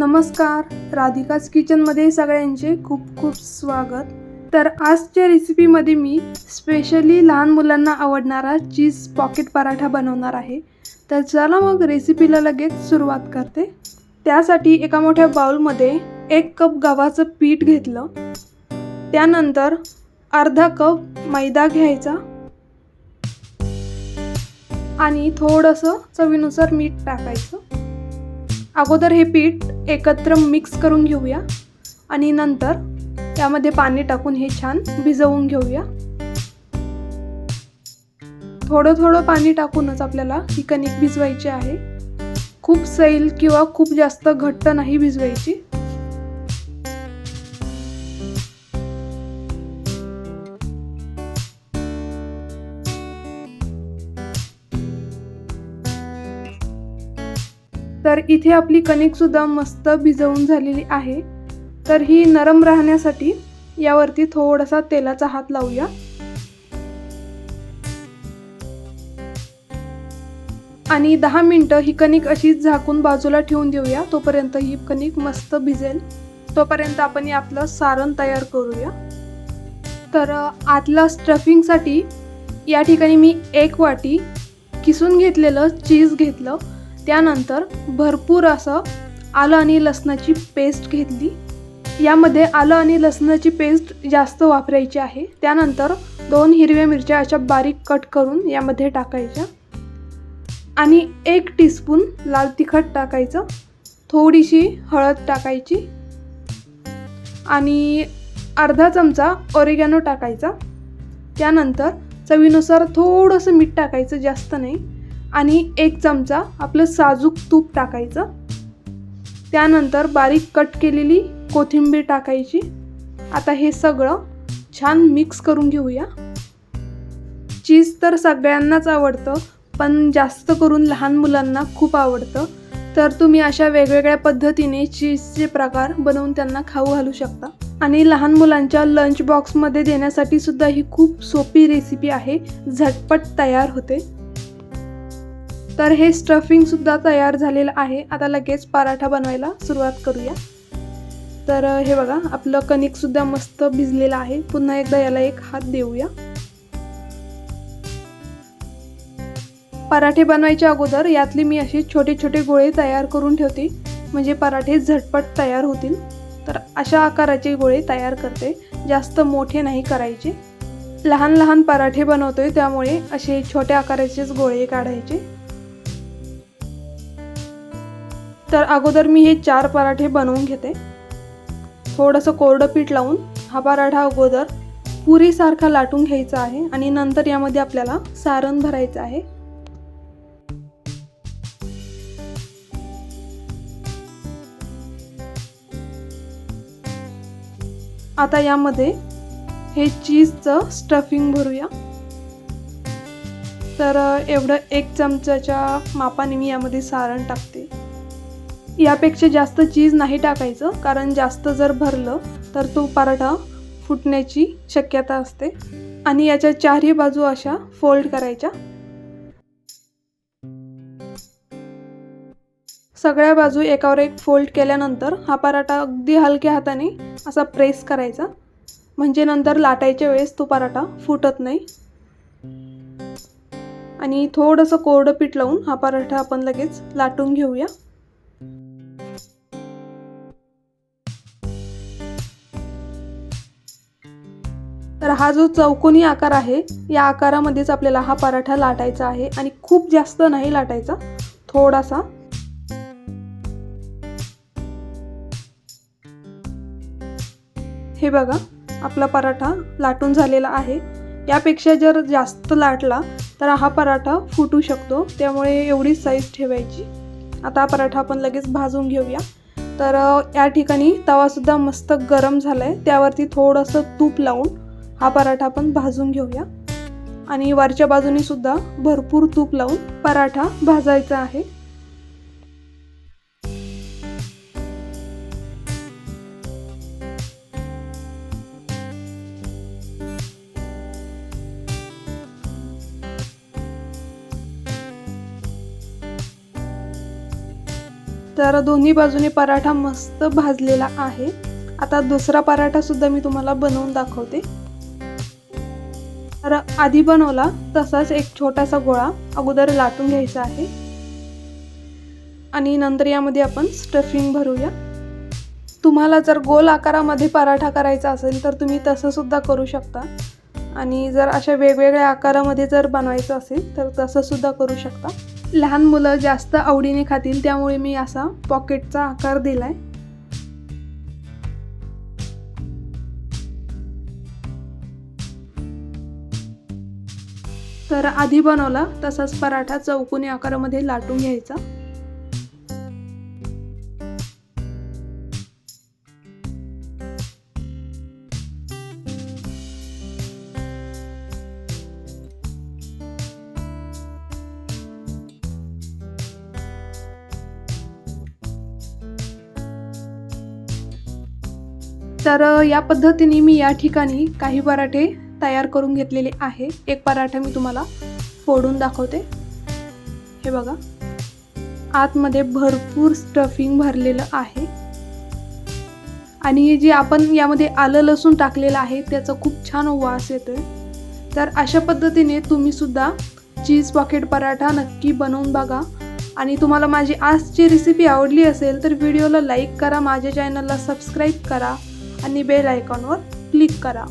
नमस्कार, राधिकाज किचनमध्ये सगळ्यांचे खूप खूप स्वागत. तर आजच्या रेसिपीमध्ये मी स्पेशली लहान मुलांना आवडणारा चीज पॉकेट पराठा बनवणार आहे. तर चला मग रेसिपीला लगेच सुरुवात करते. त्यासाठी एका मोठ्या बाउलमध्ये 1 कप गव्हाचं पीठ घेतलं. त्यानंतर अर्धा कप मैदा घ्यायचा आणि थोडंसं चवीनुसार मीठ टाकायचं. अगोदर हे पीठ एकत्र मिक्स करून घेऊया आणि नंतर त्यामध्ये पाणी टाकून हे छान भिजवून घेऊया. थोडं थोडं पाणी टाकूनच आपल्याला ही कणिक भिजवायची आहे. खूप सैल किंवा खूप जास्त घट्ट नाही भिजवायची. तर इथे आपली कणिक सुद्धा मस्त भिजवून झालेली आहे. तर ही नरम राहण्यासाठी यावरती थोडासा तेलाचा हात लावूया. आणि 10 मिनिटं ही कणिक अशीच झाकून बाजूला ठेवून देऊया. तोपर्यंत ही कणिक मस्त भिजेल. तोपर्यंत आपण आपलं सारण तयार करूया. तर आतला स्टफिंगसाठी या ठिकाणी मी 1 वाटी किसून घेतलेलं चीज घेतलं. त्यानंतर भरपूर असं आलं आणि लसणाची पेस्ट घेतली. यामध्ये आलं आणि लसणाची पेस्ट जास्त वापरायची आहे. त्यानंतर 2 हिरव्या मिरच्या अशा बारीक कट करून यामध्ये टाकायच्या आणि 1 टीस्पून लाल तिखट टाकायचं. थोडीशी हळद टाकायची आणि अर्धा चमचा ऑरिगॅनो टाकायचा. त्यानंतर चवीनुसार थोडंसं मीठ टाकायचं, जास्त नाही. आणि 1 चमचा आपलं साजूक तूप टाकायचं. त्यानंतर बारीक कट केलेली कोथिंबीर टाकायची. आता हे सगळं छान मिक्स करून घेऊया. चीज तर सगळ्यांनाच आवडतं, पण जास्त करून लहान मुलांना खूप आवडतं. तर तुम्ही अशा वेगवेगळ्या पद्धतीने चीजचे प्रकार बनवून त्यांना खाऊ घालू शकता. आणि लहान मुलांच्या लंच बॉक्समध्ये देण्यासाठी सुद्धा ही खूप सोपी रेसिपी आहे. झटपट तयार होते. तर हे स्टफिंग सुद्धा तयार झालेलं आहे. आता लगेच पराठा बनवायला सुरुवात करूया. तर हे बघा, आपलं कणिक सुद्धा मस्त भिजलेलं आहे. पुन्हा एकदा याला एक हात देऊया. पराठे बनवायच्या अगोदर यातले मी असे छोटे छोटे गोळे तयार करून ठेवते, म्हणजे पराठे झटपट तयार होतील. तर अशा आकाराचे गोळे तयार करते. जास्त मोठे नाही करायचे. लहान लहान पराठे बनवतोय त्यामुळे असे छोट्या आकाराचेच गोळे काढायचे. तर अगोदर मी हे 4 पराठे बनवून घेते. थोडंसं कोरडं पीठ लावून हा पराठा अगोदर पुरीसारखा लाटून घ्यायचा आहे आणि नंतर यामध्ये आपल्याला सारण भरायचं आहे. आता यामध्ये हे चीजचं स्टफिंग भरूया. तर एवढं 1 चमचाच्या मापाने मी यामध्ये सारण टाकते. यापेक्षा जास्त चीज नाही टाकायचं, कारण जास्त जर भरलं तर तो पराठा फुटण्याची शक्यता असते. आणि याच्या चारही बाजू अशा फोल्ड करायच्या. सगळ्या बाजू एकावर एक फोल्ड केल्यानंतर हा पराठा अगदी हलक्या हाताने असा प्रेस करायचा, म्हणजे नंतर लाटायच्या वेळेस तो पराठा फुटत नाही. आणि थोडंसं कोरडं पीठ लावून हा पराठा आपण लगेच लाटून घेऊया. तर हा जो चौकोनी आकार आहे, या आकारामध्येच आपल्याला हा पराठा लाटायचा आहे आणि खूप जास्त नाही लाटायचा, थोडासा. हे बघा, आपला पराठा लाटून झालेला आहे. यापेक्षा जर जास्त लाटला तर हा पराठा फुटू शकतो, त्यामुळे एवढी साईज ठेवायची. आता हा पराठा आपण लगेच भाजून घेऊया. तर या ठिकाणी तवासुद्धा मस्त गरम झाला आहे. त्यावरती थोडंसं तूप लावून हा पराठा आपण भाजून घेऊया. आणि वरच्या बाजूनी सुद्धा भरपूर तूप लावून पराठा भाजायचा आहे. तर दोन्ही बाजूने पराठा मस्त भाजलेला आहे. आता दुसरा पराठा सुद्धा मी तुम्हाला बनवून दाखवते. तर आधी बनवला तसाच एक छोटासा गोळा अगोदर लाटून घ्यायचा आहे आणि नंतर यामध्ये आपण स्टफिंग भरूया. तुम्हाला जर गोल आकारामध्ये पराठा करायचा असेल तर तुम्ही तसं सुद्धा करू शकता आणि जर अशा वेगवेगळ्या आकारामध्ये जर बनवायचं असेल तर तसं सुद्धा करू शकता. लहान मुलं जास्त आवडीने खातील त्यामुळे मी असा पॉकेटचा आकार दिलाय. तर आधी बनवला तसाच पराठा चौकोनी आकारामध्ये लाटून घ्यायचा. तर या पद्धतीने मी या ठिकाणी काही पराठे तयार करून घेतलेले आहे. एक पराठा मी तुम्हाला फोडून दाखवते. हे बघा, आतमध्ये भरपूर स्टफिंग भरलेलं आहे आणि जे आपण यामध्ये आलं लसूण टाकलेलं आहे त्याचा खूप छान वास येतोय. तर अशा पद्धतीने तुम्ही सुद्धा चीज पॉकेट पराठा नक्की बनवून बघा. आणि तुम्हाला माझी आजची रेसिपी आवडली असेल तर व्हिडिओला लाईक करा, माझ्या चॅनलला सबस्क्राईब करा आणि बेल आयकॉनवर क्लिक करा.